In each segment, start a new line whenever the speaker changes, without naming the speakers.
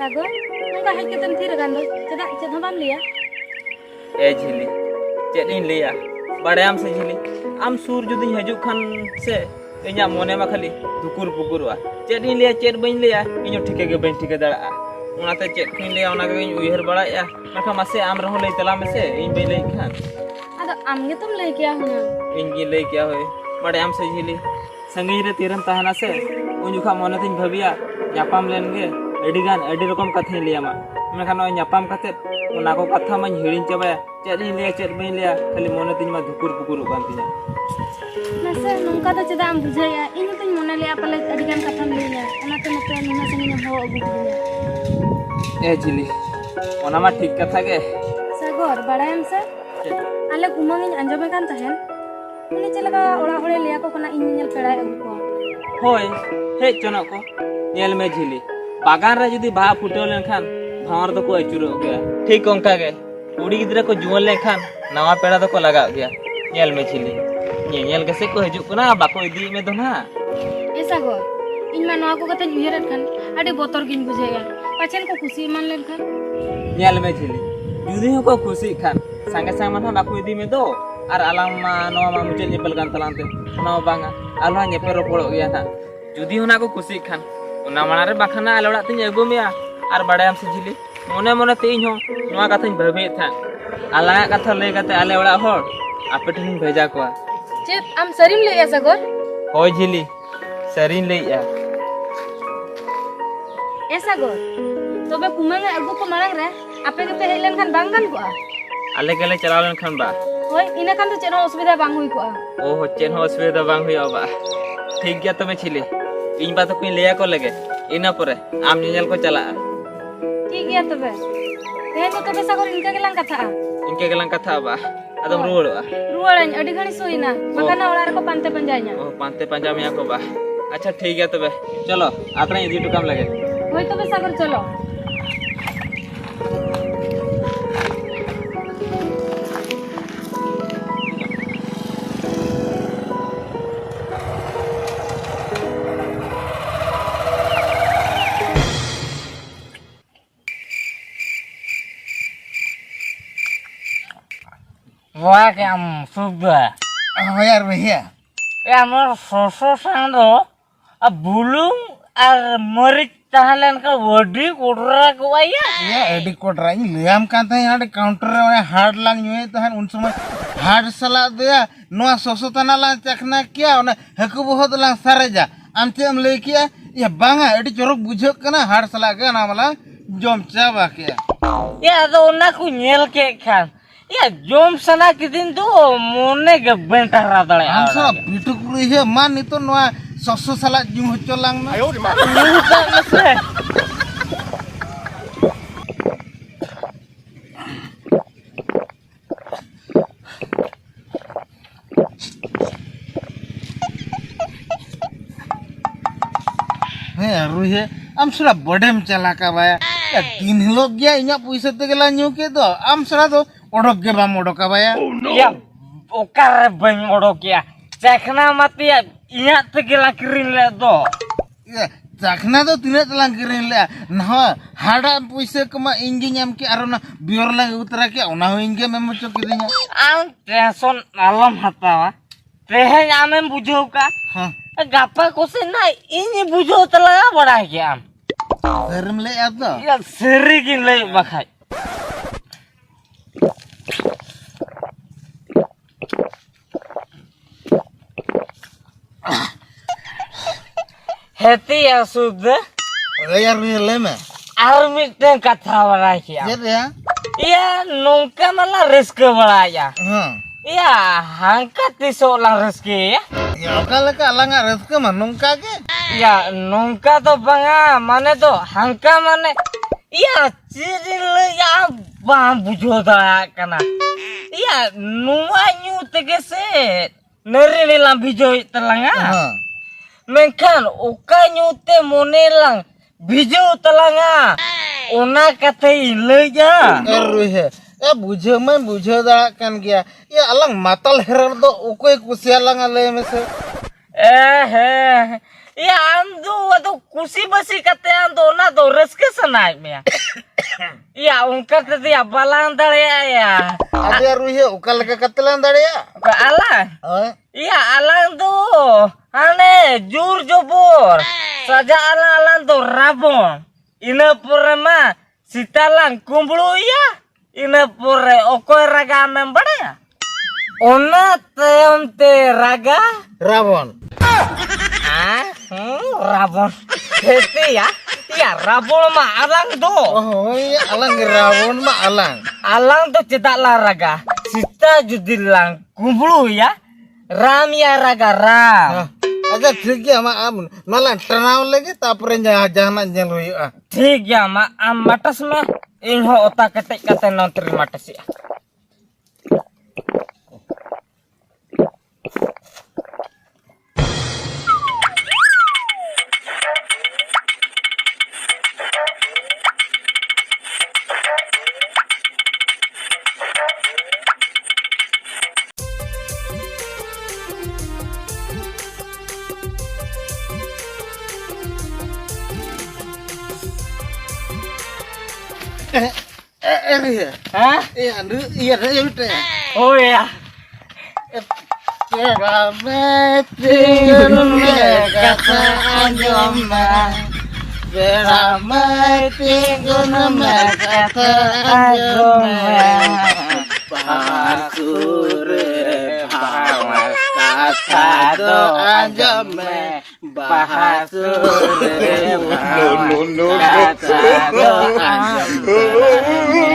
Sagar नोंका hedge Ketan their गान दो चेदा चेद हबाम लिया
ए झिली चेद इन लिया बाड़ायाम से झिली आम सूर जुदी हजू खान से इना मोने मा खाली दुकुर पुकुरवा चेद इन लिया चेद बइन लिया इनो ठिके गे बइन ठिके दड़ा उनाते चेद खिन लिया उना गे उयहर बड़ाया नखा मासे आम रहो लई तला में से इन बइन लई खान
आदो आमगे तुम लई किया हुना
इन गी लई क्या होय बाड़ायाम से झिली संगी रे तीरम तहना से उन जुखा मोने तिन भबिया ᱧᱟᱯᱟᱢ ᱞᱮᱱ ᱜᱮ ᱟᱹᱰᱤ ᱜᱟᱱ ᱟᱹᱰᱤ ᱨᱚᱠᱚᱢ ᱠᱟᱛᱷᱟᱧ ᱞᱟᱹᱭᱟᱢᱟ ᱢᱮᱱᱠᱷᱟᱱ ᱱᱚᱜᱼᱚᱭ ᱧᱟᱯᱟᱢ ᱠᱟᱛᱮᱫ ᱚᱱᱟ ᱠᱚ ᱠᱟᱛᱷᱟ ᱢᱟᱧ ᱦᱤᱲᱤᱧ ᱪᱟᱵᱟᱭᱟ ᱪᱮᱫ ᱤᱧ ᱞᱟᱹᱭᱟ ᱪᱮᱫ ᱵᱟᱹᱧ ᱞᱟᱹᱭᱟ ᱠᱷᱟᱹᱞᱤ ᱢᱚᱱᱮ ᱛᱤᱧ ᱢᱟ ᱫᱷᱩᱠᱩᱨ ᱯᱩᱠᱩᱨᱚᱜ ᱠᱟᱱ ᱛᱤᱧᱟ
ᱱᱟᱥᱮ ᱱᱚᱝᱠᱟ ᱫᱚ ᱪᱮᱫᱟᱜ ᱮᱢ ᱵᱩᱡᱷᱟᱹᱣᱮᱜᱼᱟ ᱤᱧ ᱦᱚᱸᱛᱚᱧ ᱢᱚᱱᱮ ᱞᱮᱜᱼᱟ ᱯᱟᱞᱮ ᱟᱹᱰᱤ ᱜᱟᱱ ᱠᱟᱛᱷᱟᱢ ᱞᱟᱹᱭᱟᱹᱧᱟ ᱚᱱᱟᱛᱮ ᱱᱚᱛᱮ ᱱᱩᱱᱟᱹᱜ ᱥᱟᱺᱜᱤᱧ ᱮᱢ ᱦᱚᱦᱚ ᱟᱹᱜᱩ ᱠᱤᱫᱤᱧᱟ
ᱮ ᱡᱤᱞᱤ ᱚᱱᱟ ᱢᱟ ᱴᱷᱤᱠ ᱠᱟᱛᱷᱟ ᱜᱮ
सागर बाड़ायाम से आले कुमांग ᱤᱧ ᱟᱸᱡᱚᱢᱮ ᱠᱟᱱ ᱛᱟᱦᱮᱱ ᱩᱱᱤ ᱪᱮᱫ ᱞᱮᱠᱟ ᱚᱲᱟᱜ ᱦᱚᱲᱮ ᱞᱟᱹᱭᱟ ᱠᱚ ᱠᱟᱱᱟ ᱤᱧ ᱧᱮᱞ ᱯᱮᱲᱟᱭ ᱟᱹᱜᱩ ᱠᱚᱣᱟ
ᱦᱳᱭ ᱦᱮᱡ ᱪᱚᱱᱚᱜ ᱠᱚ ᱧᱮᱞ ᱢᱮ ঝিলি बागान रे जुदी बाहा फुटाव लेनखान भावर दो को अचुरो गया ठीक ओंका गे कुड़ी गिद्रा को जुवन लेनखान नवा पेड़ा दो को लगा गया नेल में झिली नेल के से को हजू कना बाको इदी में दो ना
ए सागर इन मा नवा को कते उयहरन खान आडी बोतर गिन बुझेगा पाछन को खुशी मान लेनखान
नेल में झिली जुदी हो को खुशी खान संगे संग मन बाको इदी में दो आर आलाम मा नवा मा मुचल नेपल गान तलांते नवा बांगा आलो नेपे रोपड़ो गया ना जुदी होना को खुशी खान उना मारे बाखाना आले ओड़ा तिन एगो मिया आर बाड़ायाम से झिली मोने मोने ते इन हो नवा कथाኝ भाबे था आला कथा ले कते आले ओड़ा होड़ आपे ठिन भेजा कोआ
चेत आम सरीम ले सागर
होय झिली सरीन लेया
ए सागर तबे कुमांग अगु को मारंग रे आपे कते हेलन खान बांगन को
आले गेले चलाव लेन खान बा
होय इना खान तो चेनो असुविधा बांग हुई को
ओ हो चेन हो असुविधा बांग हुई बा ठीक गया तबे झिली इन बात को लेया को लगे इना परे आम नेल को चला
ठीक गया तबे ते तो तबे सागर इनका गेलां कथा बा
अदम रुवड़वा
रुवड़न अडी घणी सोइना बखाना ओड़ा रे को पांते पंजाइना
ओ पांते पंजा मिया को बा अच्छा ठीक है तबे चलो आतरा इदी टुकाम लगे
होय तबे सागर चलो
Wah kamu sudah.
Oh ya Ruhia.
Kamu sosok do, bulung ar merik tahanan ka wadi kudra ko ya.
Ya edi kodra ini liam kan tanya ada counter orang hard lang nyue tahan unsumai hard salah dia noa soso tanah lang cakna kia ona haku bohot lang sareja. Amce am lei kia ya banga edi corok bujok kana hard salah ke namala jom caba kia.
Ya do naku nyel ke kan. Ya jom sana kidin tu mone gebentar radale.
Amsa bituk Ruhia man itu noa soso salah jum hocolang na.
Ayo di mana? Lupa mese.
Hei Ruhia, am sudah bodem celaka baya. Ya tin hilok ya inya puisa tegela nyuke do. Am sudah do odok ge bam odok baya.
Ya okar beng odok ya. Cekna mati ya inya tegela kirin le do.
Ya cakna do tina telang kirin le. Nah hada puisa kema ingi nyam ki arona bior lang utara ki ona ho ingi memo chokidinya.
Ang tension alam hatawa. Tehen amen bujau ka.
Hah.
Gapa kosin na ini bujau telaga bada kiam.
Garam le atdo.
Ya serikin le bakai. Heti ya sudah.
Ya Ruhia le me.
Armit den kata bada kiam.
Jet ya.
Ya nungka malah rezeki bada ya. Ya hangkat tisok lang rezeki ya.
Ya kala ka alanga rezeki mah nungka ke.
Ya nungka to banga mane to hangka mane. Ya cirin le ya bang bujo da kana. Ya nuwa nyu tegese. Neri ni lam bijo telanga. Mengkan oka nyu te mone lang bijo telanga. Ona kata ile ya.
Ruhia. Ya bujau main bujau dah kan kia. Ya alang matal herar do ukoi kusia lang alay mese.
Ya amdo ado kusi basi kate ando na do reske sanai me. Ya ungkar tadi abalang dale ya.
Ada ruhe ukal ka katelan dare ya.
Ka alang.
Oh.
Iya alang tuh. Ane jur jobor. Saja alang tuh rabon. Ina pura ma sitalang kumbulu ya. Ina pura okoy raga membara ya. Ona te raga
Ravon.
Rabon. Heti ya. Iya rabon ma alang tuh.
Oh iya alang Ravon ma alang.
Alang tuh cetak raga. Sita judilang kumbulu ya. Ram ya raga ram.
Aja ठीक है मा am malan tanaw lagi tapre jahanan jel huyu ah.
ठीक ya ma am matas me inho otak ketek kata non terima matas ya.
Rihe.
Hah?
Iya iya ute.
Oh ya.
Beramati kata anjoma. Beramati gunama kata anjoma. Bahasure bawas kata do anjoma. Bahasure bawas kata do anjoma.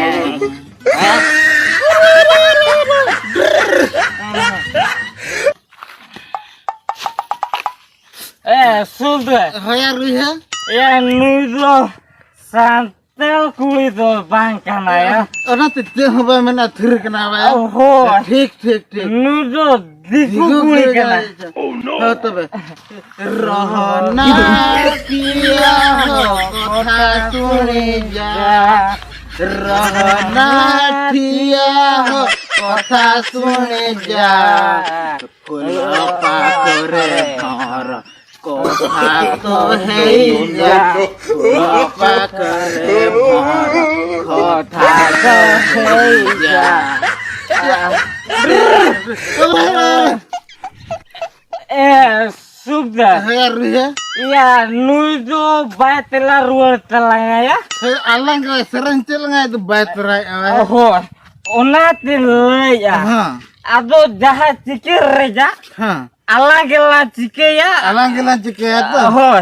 Sudah.
Hoya ruhe.
Ya nudo santel kulido bangkana ya.
Ona tete hoba mena thir kana ba.
Oh.
ठीक
Nudo diku kuli kana.
Oh no. तबे रहना किया हो कथा सुने जा रहना किया हो कथा सुने जा फूल पाकरे घर कथा तो है जा फूल पाकरे घर कथा तो है जा
Sudah. Ya nudo batela ruar telanga ya.
Alang kau serencil nggak itu baterai
Oh, onatin le ya. Ado jahat cikir reja. Alang gela cike ya.
Alang gela cike ya tuh.
Oh.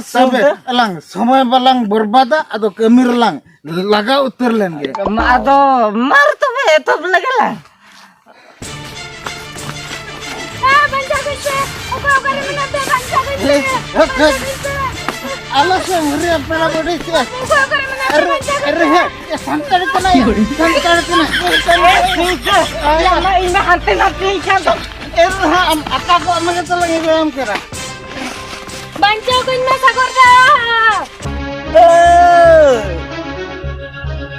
Sampai alang semua balang berbada atau kemir lang laga uter lagi.
Ado mar tuh itu belagelang.
Allah semua pernah berdiri. Santai kena ya. Santai kena.
Lama ini hati kan.
Apa kok mengetel lagi dalam kira?
Bancakin mas agor dah.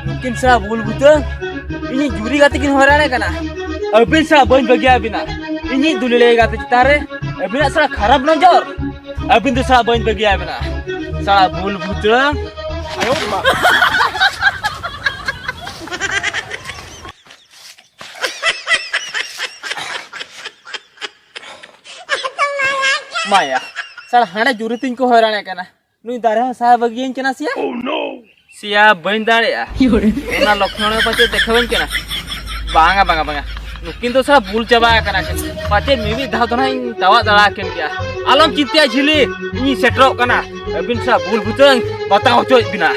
Mungkin saya bul buta. Ini juri katakin horane kana. Abin saya boin bagi abina. Ini dulu lagi kata citare. Abina saya kharab nonjor. Abin tu saya boin bagi abina. Saya bul buta. Ayo mak. Maya, saya hanya juri tingko horane kana. Nui darah saya bagian kena sia. Oh no. Sia boin dare ya. Ena lokshon pace dekhawen kena. Banga. Nukin to saya bul coba kana. Pace mimi dah to nain tawa dala ken kya. Alam cintia jili ini setrok kana. Abin saya bul butang batang ocoy bina.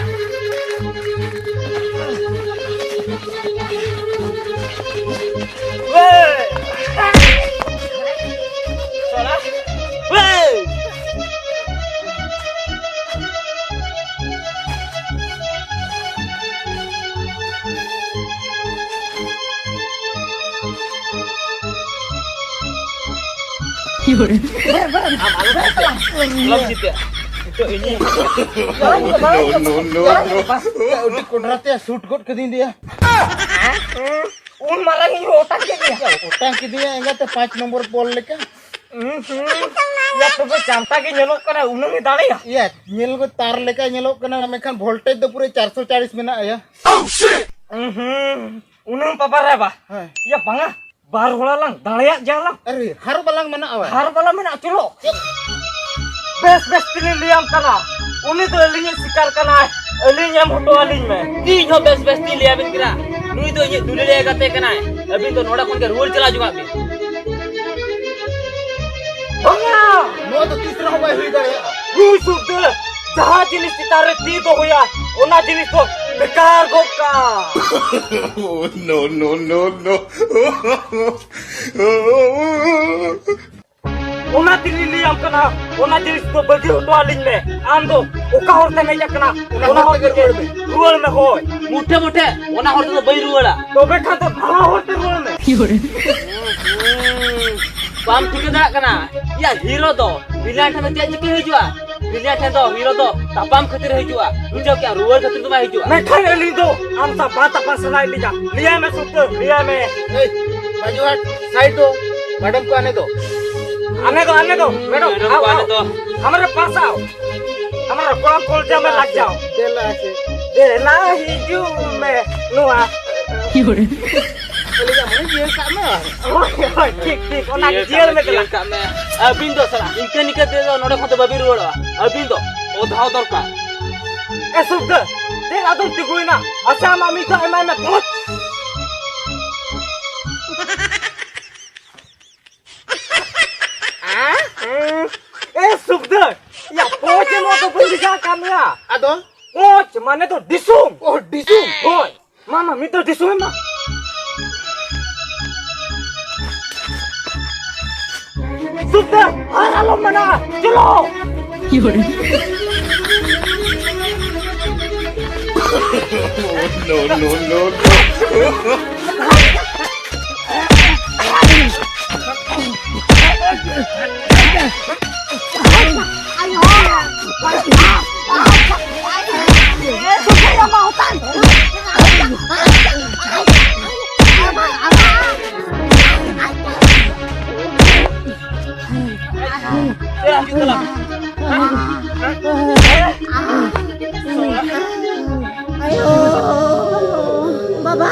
Belum gitu ya. Itu ini.
No. Udah kontraknya shoot coat ke dia.
Un marang ini otak ke dia.
Utang ke dia enggak tuh 5 nomor pol lekan.
Ya tebe jantan ke nyelok kana unang dale ya.
Iya, nyel ko tar leka nyelok kana mekan voltage do pure 440 mena ya.
Unang papare ba.
Hai.
Ya banga bar hola lang dale ya jalang.
Are har balang mana awa.
Har bala mena chulo. Best tini liam kana. Uni to eling sikar kana. Eling yang hoto aling me.
ती जो base ती लिया बिन करा नुई तो ये दुले ले गते कना अभी तो नोड़ा कोन के रोड चला जुगा बे
Banga.
No to tisra hoba hui dare.
Hu sudde. Jaha jinis titare ti to hoya. Ona jinis to bekar gokka.
Oh, no, no, no, no.
Ona tini liam kana. Ona jinis to bagi hoto aling me. Ando oka horte me jakna. Ona horte ke rual me hoy.
Muthe Muthe ओना हर तो बई रुवाला
To bekha to bhala horte rual me.
Palm ठीक दा कना या hero तो villain ठन ते चिके हिजुआ विलन ठन तो हीरो तो तापाम खातिर हिजुआ मुझे क्या रुवर खातिर तो हिजुआ
मैं खाने ली दो हम सब बात अपन सुनाई लीजा लिया मैं सुनते लिया मैं
Hey, baju hat side do. Madam ko आने दो.
आने दो मैडम
मैडम
आओ
को आने
आओ
दो।
हमारे पास आओ हमारा कोला कोलजा में लग जाओ
Dela ase.
दे ना हिजू मैं नुआ
Kali ya mana dia kat mah.
ठीक ओना जेल में चला
का मैं अबिन तो सला इनके निके दे दो नोडे खते बबी रुवाला अबिन तो ओ धाव दरकार
ए सुद दे आदम तिगुई ना अच्छा मामी तो एम में पहुंच ए सुद या पहुंच नो तो बंदी जा कामया
Ado.
पहुंच माने तो दिसुम
Oh, disum.
होय मामा मी तो दिसुम मा सुद हारा लो मना चलो
Oh, no, no, no, no.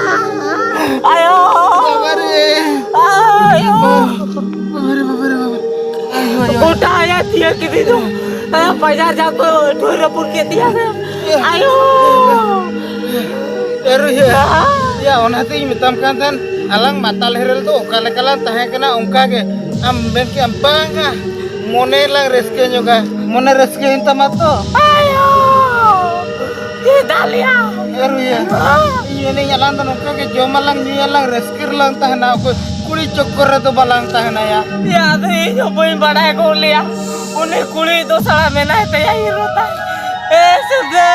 आयो
Babare.
आयो
Babare.
उठा आया दिया किसी तो बाजार जाको ढोरपुर के दिया आयो
Eru ya. Ya ona te mitam kan tan alang matal herel tu okala kala tahe kana ongka ge am ben ki am banga mone lang reske nyoga mone reske hinta mato
ayo ये डालिया
eru ya ini nyalan tan ongka ge jomalang nyalang reskir lang tahe na ko kuri chokor re to balang tahe na ya
याद है जो कोई बड़ा को लिया उन्हें कुड़ी तो साला में ना तैयार ही रोता ऐसे दे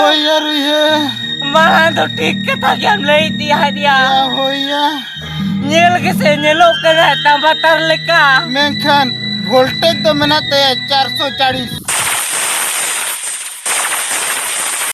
oh eru ya
मां तो ठीक के था कि हम ले दिया दिया
oh ya
nyel ke se nyelo ke tambah tar leka
menkan voltage to menate 440